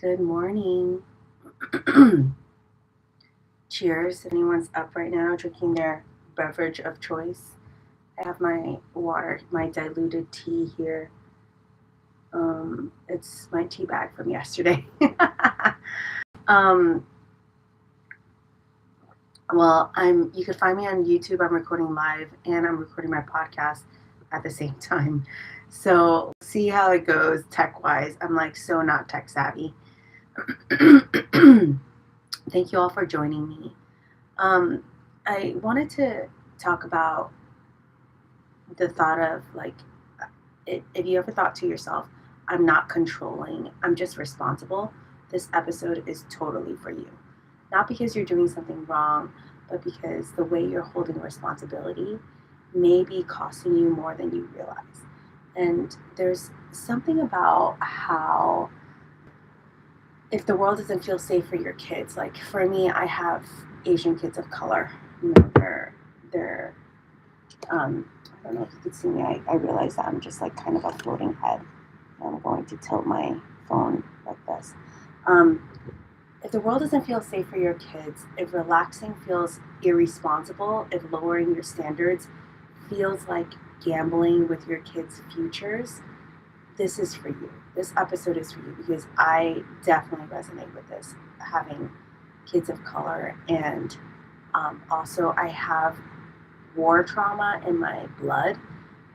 Good morning. Cheers. If anyone's up right now drinking their beverage of choice, I have my water, my diluted tea here. It's my tea bag from yesterday. um, well, you could find me on YouTube. I'm recording live and I'm recording my podcast at the same time. So see how it goes tech wise. I'm like so not tech savvy. Thank you all for joining me. Um, I wanted to talk about the thought of like, if you ever thought to yourself, I'm not controlling, I'm just responsible, this episode is totally for you. Not because you're doing something wrong, but because the way you're holding responsibility may be costing you more than you realize. And there's something about how, if the world doesn't feel safe for your kids, like for me, I have Asian kids of color. They're I don't know if you could see me. I realize that I'm just like kind of a floating head. I'm going to tilt my phone like this. Um, if the world doesn't feel safe for your kids, if relaxing feels irresponsible, if lowering your standards feels like gambling with your kids' futures, this is for you. This episode is for you because I definitely resonate with this, having kids of color. And also, I have war trauma in my blood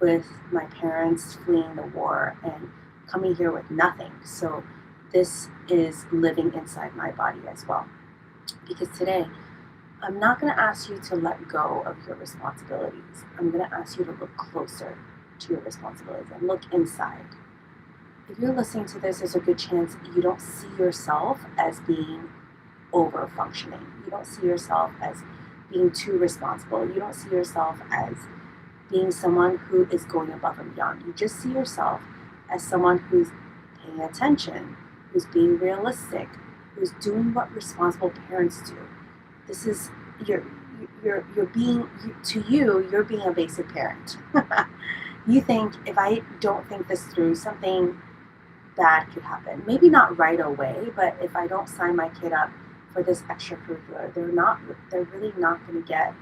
with my parents fleeing the war and coming here with nothing. So this is living inside my body as well. Because today, I'm not going to ask you to let go of your responsibilities. I'm going to ask you to look closer to your responsibilities and look inside. If you're listening to this, there's a good chance you don't see yourself as being over functioning. You don't see yourself as being too responsible. You don't see yourself as being someone who is going above and beyond. You just see yourself as someone who's paying attention, who's being realistic, who's doing what responsible parents do. This is you're being to you. You're being a basic parent. You think if I don't think this through, something bad could happen. Maybe not right away, but if I don't sign my kid up for this extracurricular, they're really not going to get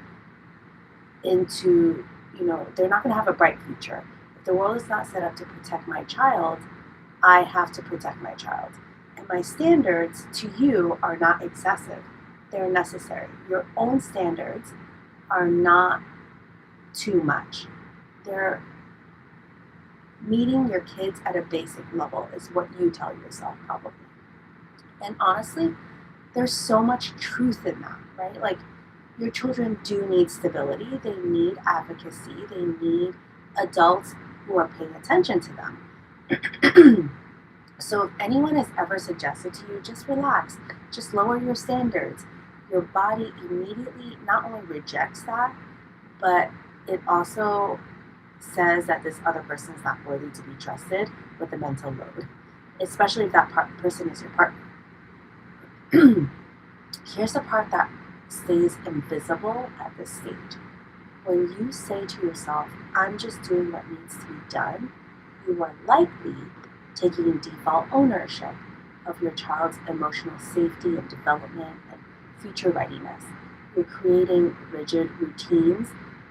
into, they're not going to have a bright future. If the world is not set up to protect my child, I have to protect my child. And my standards to you are not excessive. They're necessary. Your own standards are not too much. They're meeting your kids at a basic level is what you tell yourself probably. And honestly, there's so much truth in that, right? Like your children do need stability, they need advocacy, they need adults who are paying attention to them. So if anyone has ever suggested to you, just relax, just lower your standards, your body immediately not only rejects that, but it also says that this other person is not worthy to be trusted with the mental load, especially if that person is your partner. Here's the part that stays invisible at this stage. When you say to yourself, I'm just doing what needs to be done, you are likely taking default ownership of your child's emotional safety and development and future readiness. You're creating rigid routines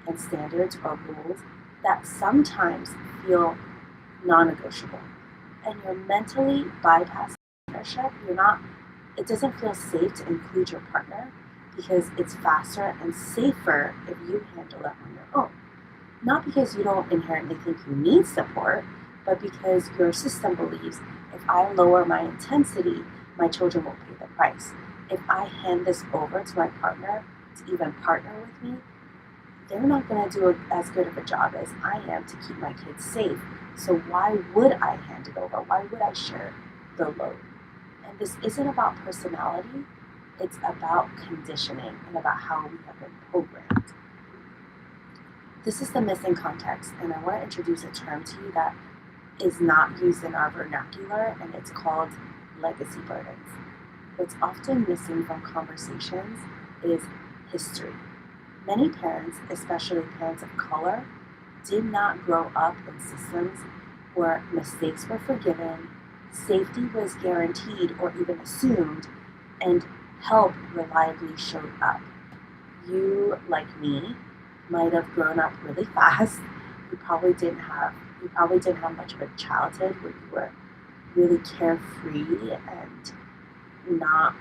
and standards or rules that sometimes feel non-negotiable. And you're mentally bypassing ownership. It doesn't feel safe to include your partner because it's faster and safer if you handle it on your own. Not because you don't inherently think you need support, but because your system believes if I lower my intensity, my children will pay the price. If I hand this over to my partner to even partner with me, they're not going to do as good of a job as I am to keep my kids safe. So why would I hand it over? Why would I share the load? And this isn't about personality, it's about conditioning and about how we have been programmed. This is the missing context, and I want to introduce a term to you that is not used in our vernacular, and it's called legacy burdens. What's often missing from conversations is history. Many parents, especially parents of color, did not grow up in systems where mistakes were forgiven, safety was guaranteed or even assumed, and help reliably showed up. You, like me, might have grown up really fast. You probably didn't have much of a childhood where you were really carefree and not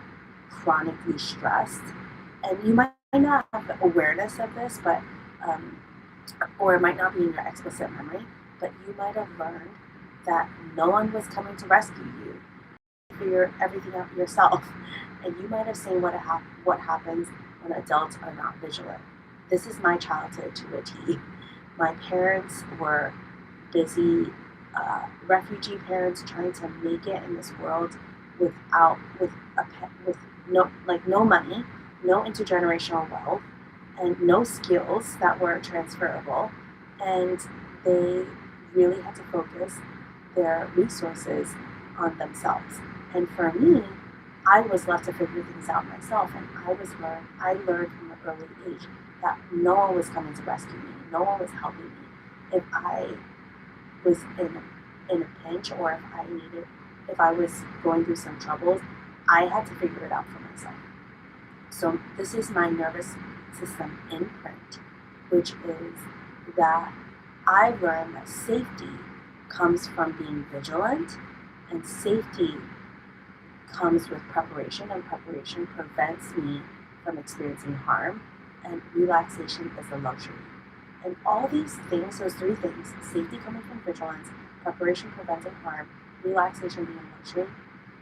chronically stressed. And you might not have the awareness of this, but um, or it might not be in your explicit memory, but you might have learned that no one was coming to rescue you. Figure everything out yourself, and you might have seen what happens when adults are not vigilant. This is my childhood to a T. My parents were busy refugee parents trying to make it in this world with no money, no intergenerational wealth, and no skills that were transferable, and they really had to focus their resources on themselves. And for me, I was left to figure things out myself, and I learned from an early age that no one was coming to rescue me, no one was helping me. If I was in a pinch, or if I was going through some troubles, I had to figure it out for myself. So this is my nervous system imprint, which is that I learned that safety comes from being vigilant, and safety comes with preparation, and preparation prevents me from experiencing harm, and relaxation is a luxury. And all these things, those three things, safety coming from vigilance, preparation preventing harm, relaxation being a luxury,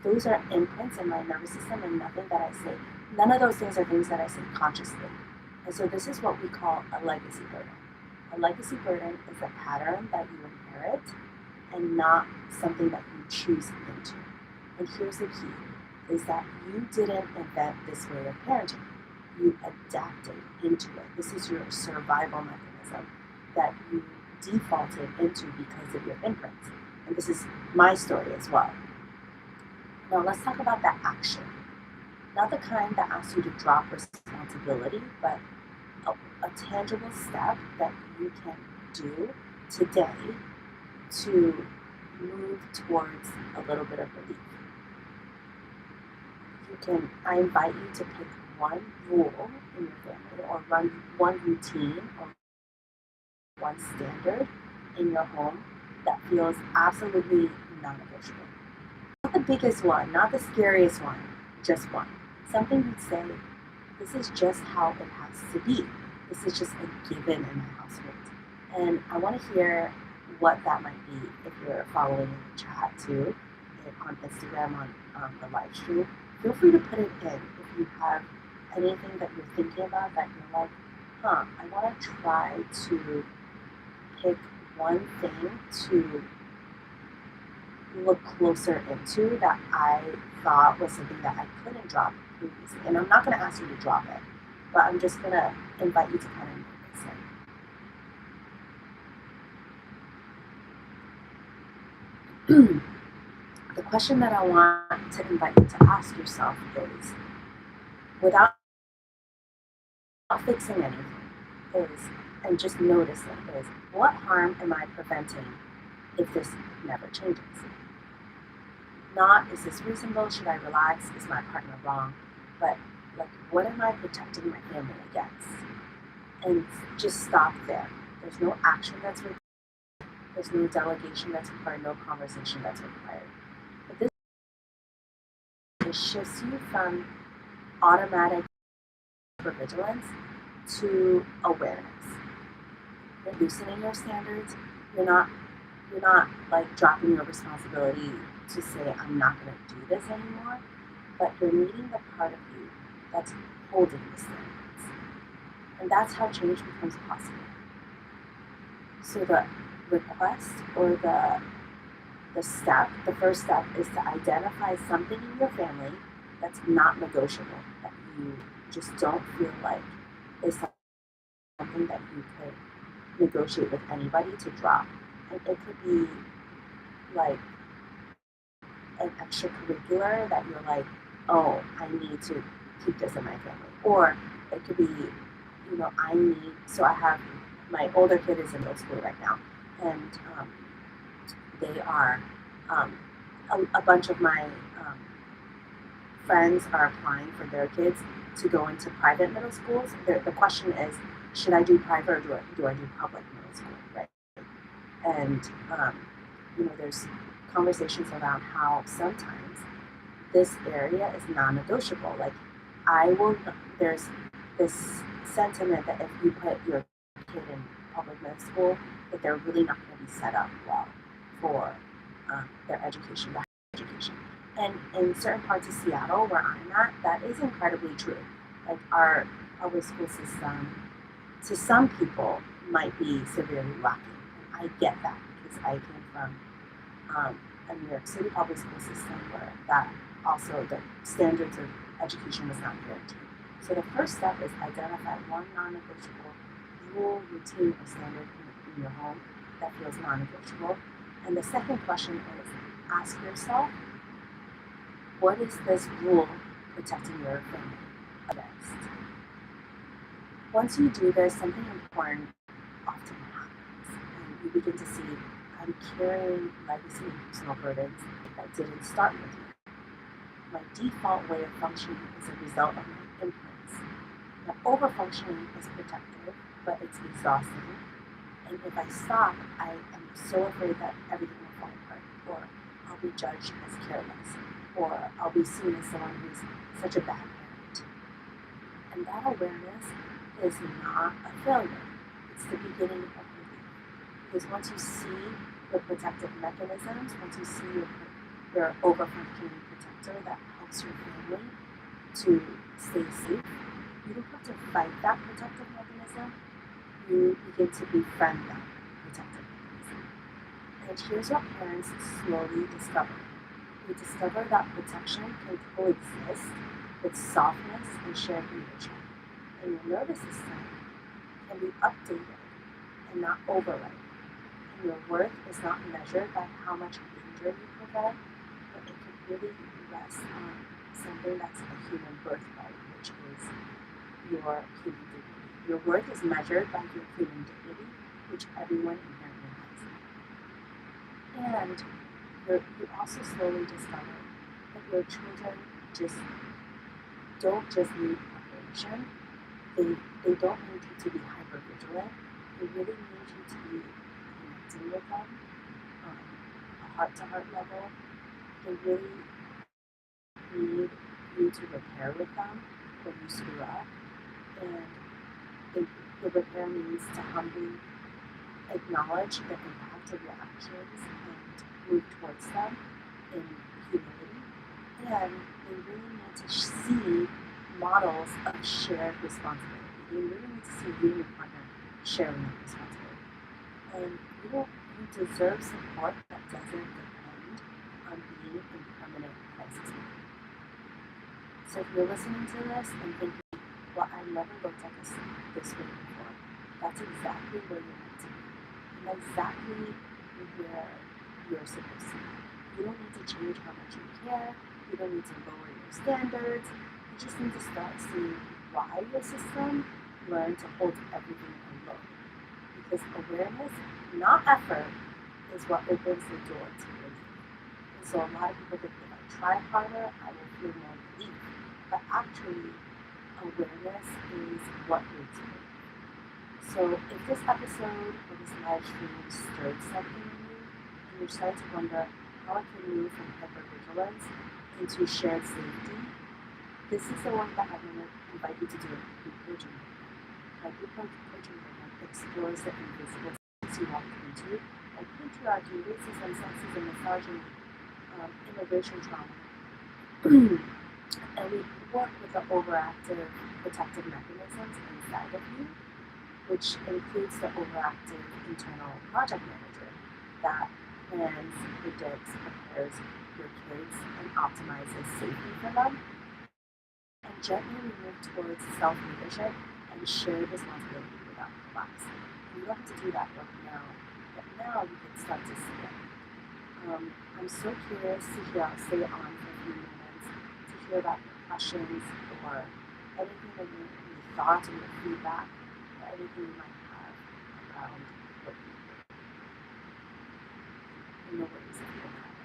those are imprints in my nervous system, and nothing that I say, none of those things are things that I say consciously. And so this is what we call a legacy burden. A legacy burden is a pattern that you inherit and not something that you choose into. And here's the key, is that you didn't invent this way of parenting. You adapted into it. This is your survival mechanism that you defaulted into because of your imprints. And this is my story as well. Now let's talk about the action. Not the kind that asks you to drop responsibility, but a tangible step that you can do today to move towards a little bit of relief. I invite you to pick one rule in your family, or run one routine, or one standard in your home that feels absolutely non-negotiable. Not the biggest one, not the scariest one, just one. Something you'd say, this is just how it has to be. This is just a given in my household. And I want to hear what that might be if you're following in the chat too, on Instagram, on the live stream. Feel free to put it in if you have anything that you're thinking about that you're like, I want to try to pick one thing to look closer into that I thought was something that I couldn't drop previously. And I'm not going to ask you to drop it, but I'm just going to invite you to kind of notice it. The question that I want to invite you to ask yourself is, without fixing anything, and just noticing, is what harm am I preventing if this never changes? Not, is this reasonable? Should I relax? Is my partner wrong? But like, what am I protecting my family against? And just stop there. There's no action that's required. There's no delegation that's required, no conversation that's required. But this shifts you from automatic vigilance to awareness. You're loosening your standards. You're not like dropping your responsibility to say, I'm not going to do this anymore, but you're meeting the part of you that's holding the standards. And that's how change becomes possible. So the request, or the first step is to identify something in your family that's not negotiable, that you just don't feel like is something that you could negotiate with anybody to drop. And it could be like an extracurricular that you're like, oh, I need to keep this in my family. Or it could be, I have, my older kid is in middle school right now, and they are a bunch of my friends are applying for their kids to go into private middle schools. The question is, should I do private or do I do public middle school, right? And there's conversations around how sometimes this area is non-negotiable. Like, I will. There's this sentiment that if you put your kid in public middle school, that they're really not going to be set up well for their education, their education. And in certain parts of Seattle, where I'm at, that is incredibly true. Like, our public school system, to some people, might be severely lacking. And I get that because I came from a New York City public school system where that also the standards of education was not guaranteed. So the first step is identify one non-negotiable rule, routine, or standard in your home that feels non-negotiable. And the second question is ask yourself, what is this rule protecting your family against? Once you do this, something important often happens, and you begin to see I'm carrying legacy and personal burdens that didn't start with me. My default way of functioning is a result of my imprints. Now, overfunctioning is protective, but it's exhausting. And if I stop, I am so afraid that everything will fall apart, or I'll be judged as careless, or I'll be seen as someone who's such a bad parent. And that awareness is not a failure. It's the beginning of relief. Because once you see the protective mechanisms, once you see your overfunctioning protector that helps your family to stay safe, you don't have to fight that protective mechanism. You begin to befriend that protective mechanism. And here's what parents slowly discover. They discover that protection can coexist with softness and shared leadership. And your nervous system can be updated and not overridden. And your worth is not measured by how much danger you prevent, but it can really rest on something that's a human birthright, which is your human dignity. Your worth is measured by your human dignity, which everyone inherently has. And you also slowly discover that your children just don't just need preparation. They don't need you to be hyper vigilant. They really need you to be connecting with them on a heart to heart level. They really need you to repair with them when you screw up. And the repair means to humbly acknowledge the impact of your actions and move towards them in humility. And they really need to see models of shared responsibility. They really need to see you and your partner sharing that responsibility. And you deserve support that doesn't depend on being in permanent crisis mode. So if you're listening to this and thinking, well, I never looked at this way before, that's exactly where you're meant to be. And exactly where you're supposed to be. You don't need to change how much you care. You don't need to lower your standards. You just need to start seeing why your system learned to hold everything alone. Because awareness, not effort, is what opens the door to relief. And so a lot of people think if I try harder, I will feel more relief. But actually, awareness is what brings relief. So if this episode or this live stream stirred something in you, and you're starting to wonder how I can move from hypervigilance into shared safety, this is the one that I'm going to invite you to do a group coaching program. My group coaching program explores the invisible space you walk into, like patriarchy, racism, sexism, misogyny, immigration trauma. And we work with the overactive protective mechanisms inside of you, which includes the overactive internal project manager that plans, predicts, prepares your kids, and optimizes safety for them. And gently we move towards self-leadership and shared responsibility without collapse. And you don't have to do that work now, but now you can start to see it. I'm so curious to hear, I'll stay on for a few minutes, to hear about your questions or anything that you thoughts or your feedback or anything you might have around what you do. And no worries if you don't have it.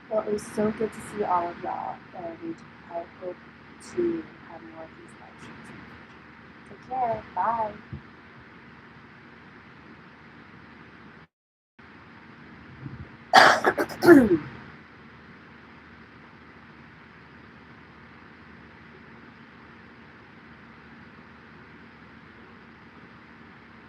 Well, it was so good to see all of y'all, and I hope to have more of these live streams in the future. Take care. Bye.